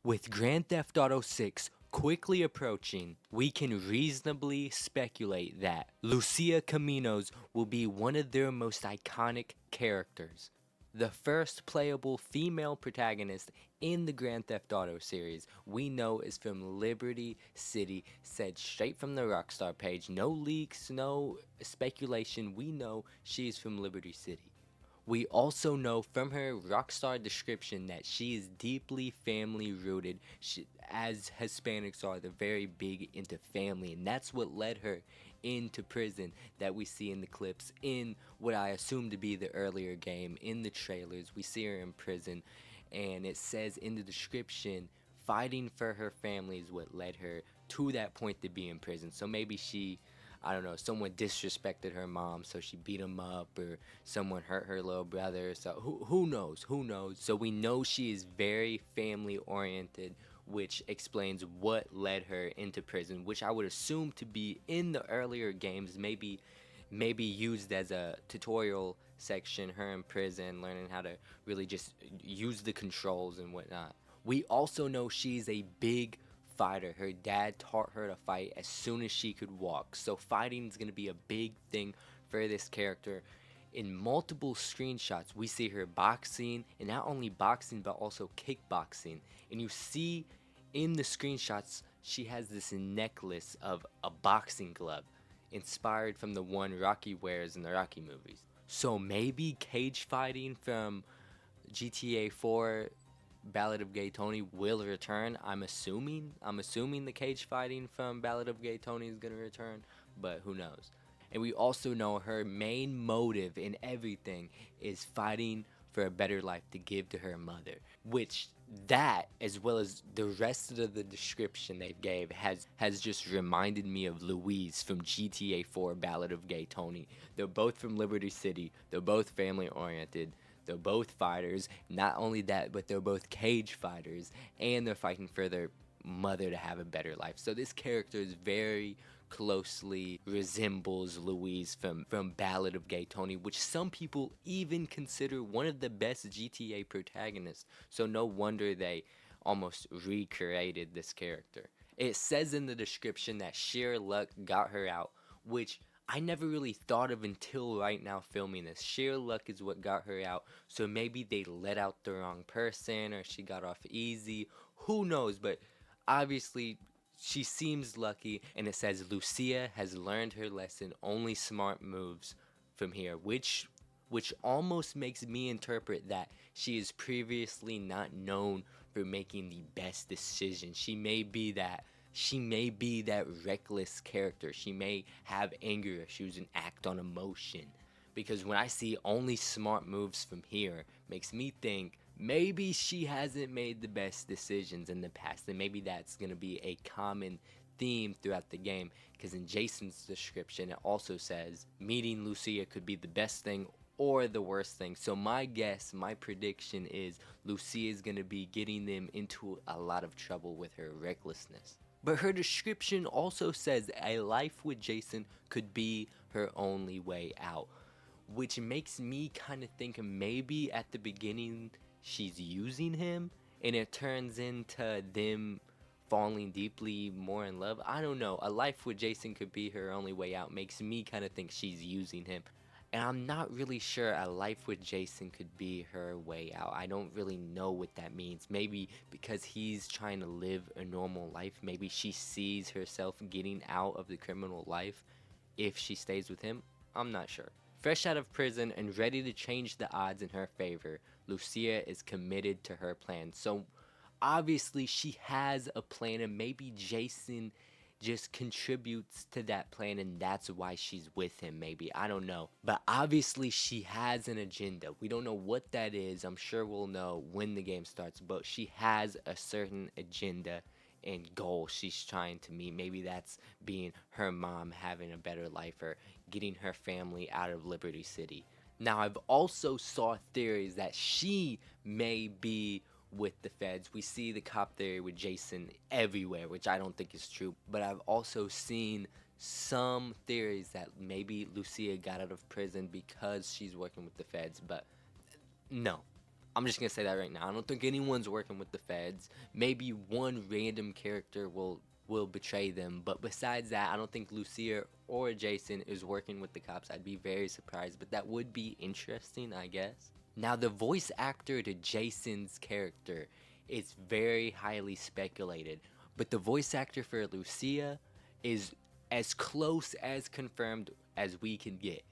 With Grand Theft Auto 6 quickly approaching, we can reasonably speculate that Lucia Caminos will be one of their most iconic characters. The first playable female protagonist in the Grand Theft Auto series we know is from Liberty City, said straight from the Rockstar page. No leaks, no speculation. We know she's from Liberty City. We also know from her Rockstar description that she is deeply family rooted. As Hispanics are, they're very big into family, and that's what led her into prison that we see in the clips, in what I assume to be the earlier game. In the trailers, we see her in prison, and it says in the description, fighting for her family is what led her to that point to be in prison. So maybe she, I don't know, someone disrespected her mom, so she beat him up, or someone hurt her little brother. So who knows? Who knows? So we know she is very family oriented, which explains what led her into prison, which I would assume to be in the earlier games, maybe used as a tutorial section, her in prison, learning how to really just use the controls and whatnot. We also know she's a big fighter. Her dad taught her to fight as soon as she could walk. So fighting is going to be a big thing for this character. In multiple screenshots, we see her boxing, and not only boxing, but also kickboxing. And you see in the screenshots, she has this necklace of a boxing glove, inspired from the one Rocky wears in the Rocky movies. So maybe cage fighting from GTA 4 Ballad of Gay Tony will return. I'm assuming the cage fighting from Ballad of Gay Tony is gonna return, but who knows? And we also know her main motive in everything is fighting for a better life to give to her mother, which that, as well as the rest of the description they gave, has just reminded me of Louise from GTA 4 Ballad of Gay Tony. They're both from Liberty City. They're both family oriented. They're both fighters. Not only that, but they're both cage fighters, and they're fighting for their mother to have a better life. So this character is very closely resembles Louise from Ballad of Gay Tony, which some people even consider one of the best GTA protagonists. So no wonder they almost recreated this character. It says in the description that sheer luck got her out, which I never really thought of until right now filming this. Sheer luck is what got her out. So maybe they let out the wrong person, or she got off easy. Who knows? But obviously she seems lucky, and it says Lucia has learned her lesson. Only smart moves from here, which almost makes me interpret that she is previously not known for making the best decisions. She may be that reckless character. She may have anger issues and act on emotion. Because when I see only smart moves from here, makes me think maybe she hasn't made the best decisions in the past, and maybe that's going to be a common theme throughout the game. Because in Jason's description, it also says meeting Lucia could be the best thing or the worst thing. So my guess, my prediction is Lucia is going to be getting them into a lot of trouble with her recklessness. But her description also says a life with Jason could be her only way out, which makes me kind of think maybe at the beginning she's using him, and it turns into them falling deeply more in love. I don't know. A life with Jason could be her only way out makes me kind of think she's using him. And I'm not really sure a life with Jason could be her way out. I don't really know what that means. Maybe because he's trying to live a normal life, maybe she sees herself getting out of the criminal life if she stays with him. I'm not sure. Fresh out of prison and ready to change the odds in her favor, Lucia is committed to her plan. So obviously she has a plan, and maybe Jason just contributes to that plan, and that's why she's with him. Maybe, I don't know, but obviously she has an agenda. We don't know what that is. I'm sure we'll know when the game starts, but she has a certain agenda and goal she's trying to meet. Maybe that's being her mom having a better life, or getting her family out of Liberty City. Now, I've also saw theories that she may be with the feds. We see the cop theory with Jason everywhere, which I don't think is true. But I've also seen some theories that maybe Lucia got out of prison because she's working with the feds. But no, I'm just gonna say that right now. I don't think anyone's working with the feds. Maybe one random character will betray them, but besides that, I don't think Lucia or Jason is working with the cops. I'd be very surprised, but that would be interesting, I guess. Now, the voice actor to Jason's character is very highly speculated, but the voice actor for Lucia is as close as confirmed as we can get.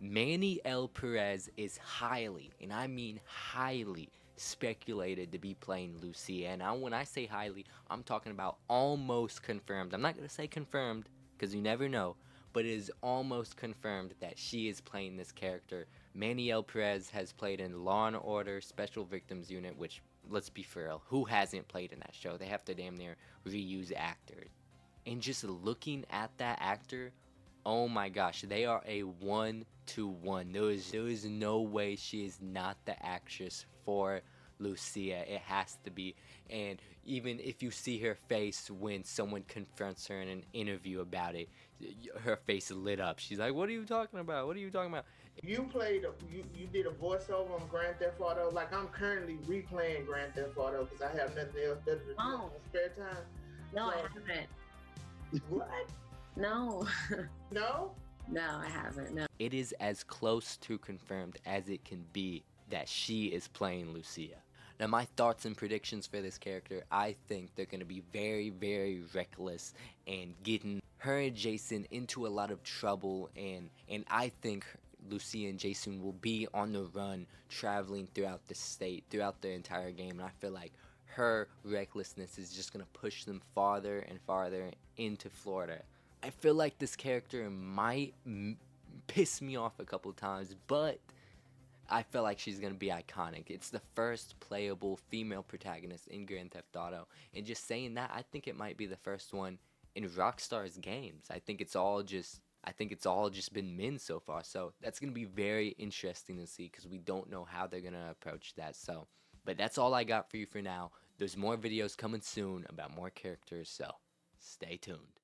Manny L. Perez is highly, and I mean highly, speculated to be playing Lucia. And when I say highly, I'm talking about almost confirmed. I'm not going to say confirmed, because you never know, but it is almost confirmed that she is playing this character. Manny L. Perez has played in Law and Order Special Victims Unit, which, let's be for real, who hasn't played in that show? They have to damn near reuse actors. And just looking at that actor, oh my gosh, they are a 1-to-1. There is no way she is not the actress for Lucia. It has to be. And even if you see her face when someone confronts her in an interview about it, her face lit up. She's like, "What are you talking about? What are you talking about?" You did a voiceover on Grand Theft Auto. Like, I'm currently replaying Grand Theft Auto because I have nothing else better to do in my spare time. No, So- I haven't. What? No. No? No, I haven't. No. It is as close to confirmed as it can be that she is playing Lucia. Now, my thoughts and predictions for this character, I think they're going to be very, very reckless and getting her and Jason into a lot of trouble, and I think Lucia and Jason will be on the run, traveling throughout the state, throughout the entire game, and I feel like her recklessness is just going to push them farther and farther into Florida. I feel like this character might piss me off a couple times, but I feel like she's going to be iconic. It's the first playable female protagonist in Grand Theft Auto, and just saying that, I think it might be the first one in Rockstar's games. I think it's all just been men so far, so that's going to be very interesting to see because we don't know how they're going to approach that. So, but that's all I got for you for now. There's more videos coming soon about more characters, so stay tuned.